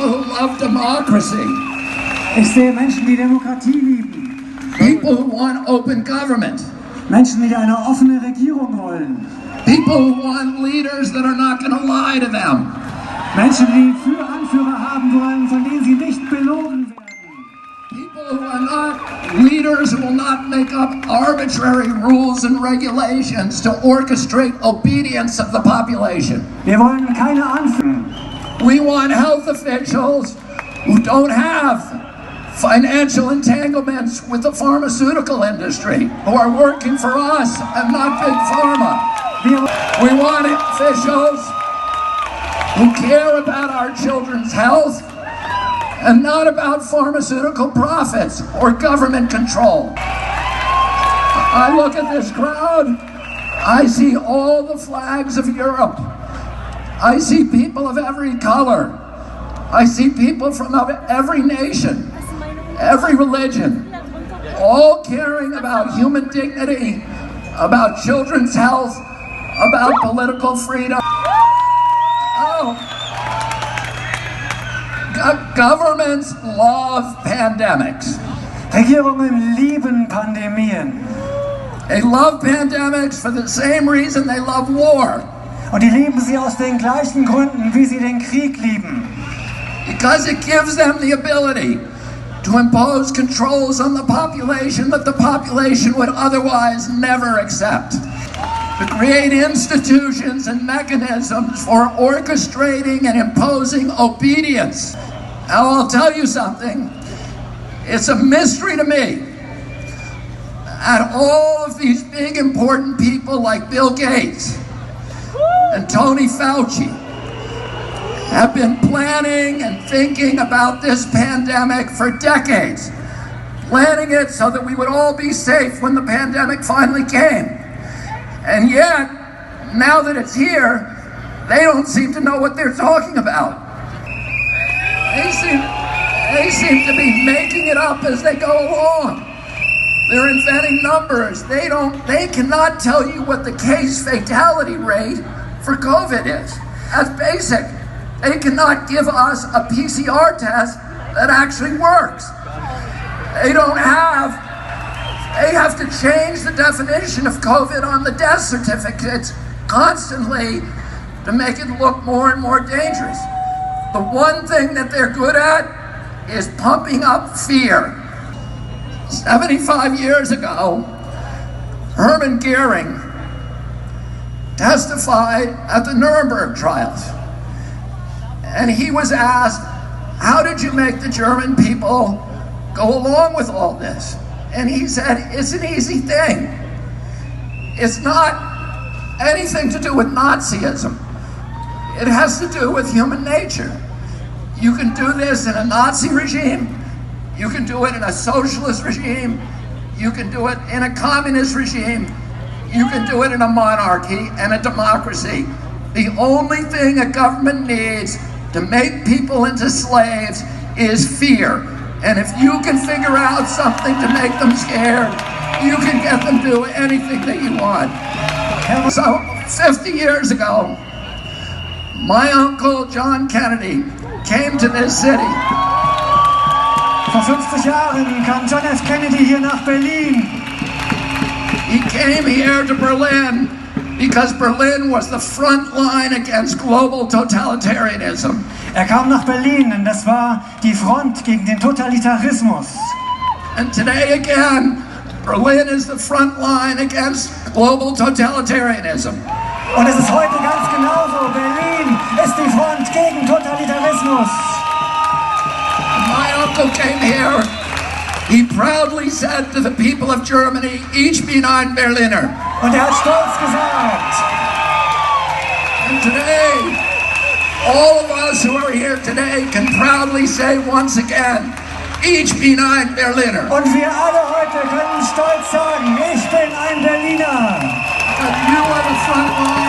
people who love democracy. Ich sehe Menschen, die Demokratie lieben. People who want open government. Menschen, die eine offene Regierung wollen. People who want leaders that are not going to lie to them. Menschen, die Anführer haben wollen, von denen sie nicht belogen werden. People who are not leaders who will not make up arbitrary rules and regulations to orchestrate obedience of the population. Wir wollen keine Anführer. We want health officials who don't have financial entanglements with the pharmaceutical industry, who are working for us and not Big Pharma. We want officials who care about our children's health and not about pharmaceutical profits or government control. I look at this crowd, I see all the flags of Europe. I see people of every color. I see people from every nation, every religion, all caring about human dignity, about children's health, about political freedom. Governments love pandemics. Regierungen lieben Pandemien. They love pandemics for the same reason they love war. Und die lieben sie aus den gleichen Gründen, wie sie den Krieg lieben. Because it gives them the ability to impose controls on the population that the population would otherwise never accept. To create institutions and mechanisms for orchestrating and imposing obedience. Now I'll tell you something, it's a mystery to me. And all of these big important people like Bill Gates and Tony Fauci have been planning and thinking about this pandemic for decades. Planning it so that we would all be safe when the pandemic finally came. And yet, now that it's here, they don't seem to know what they're talking about. They seem to be making it up as they go along. They're inventing numbers. They cannot tell you what the case fatality rate for COVID is. That's basic. They cannot give us a PCR test that actually works. They have to change the definition of COVID on the death certificates constantly to make it look more and more dangerous. The one thing that they're good at is pumping up fear. 75 years ago, Hermann Goering testified at the Nuremberg trials. And he was asked, how did you make the German people go along with all this? And he said, it's an easy thing. It's not anything to do with Nazism. It has to do with human nature. You can do this in a Nazi regime. You can do it in a socialist regime. You can do it in a communist regime. You can do it in a monarchy and a democracy. The only thing a government needs to make people into slaves is fear. And if you can figure out something to make them scared, you can get them to do anything that you want. So 50 years ago, my uncle John Kennedy came to this city. Vor 50 Jahren kam John F. Kennedy hier nach Berlin. He came here to Berlin because Berlin was the front line against global totalitarianism. Kam nach Berlin, denn das war die Front gegen den Totalitarismus. And today again, Berlin is the front line against global totalitarianism. Und es ist heute ganz genauso. Berlin ist die Front gegen Totalitarismus. My uncle came here. He proudly said to the people of Germany, ich bin ein Berliner. Und hat stolz gesagt. And today, all of us who are here today can proudly say once again, ich bin ein Berliner. Und wir alle heute können stolz sagen, ich bin ein Berliner. And you are the front line.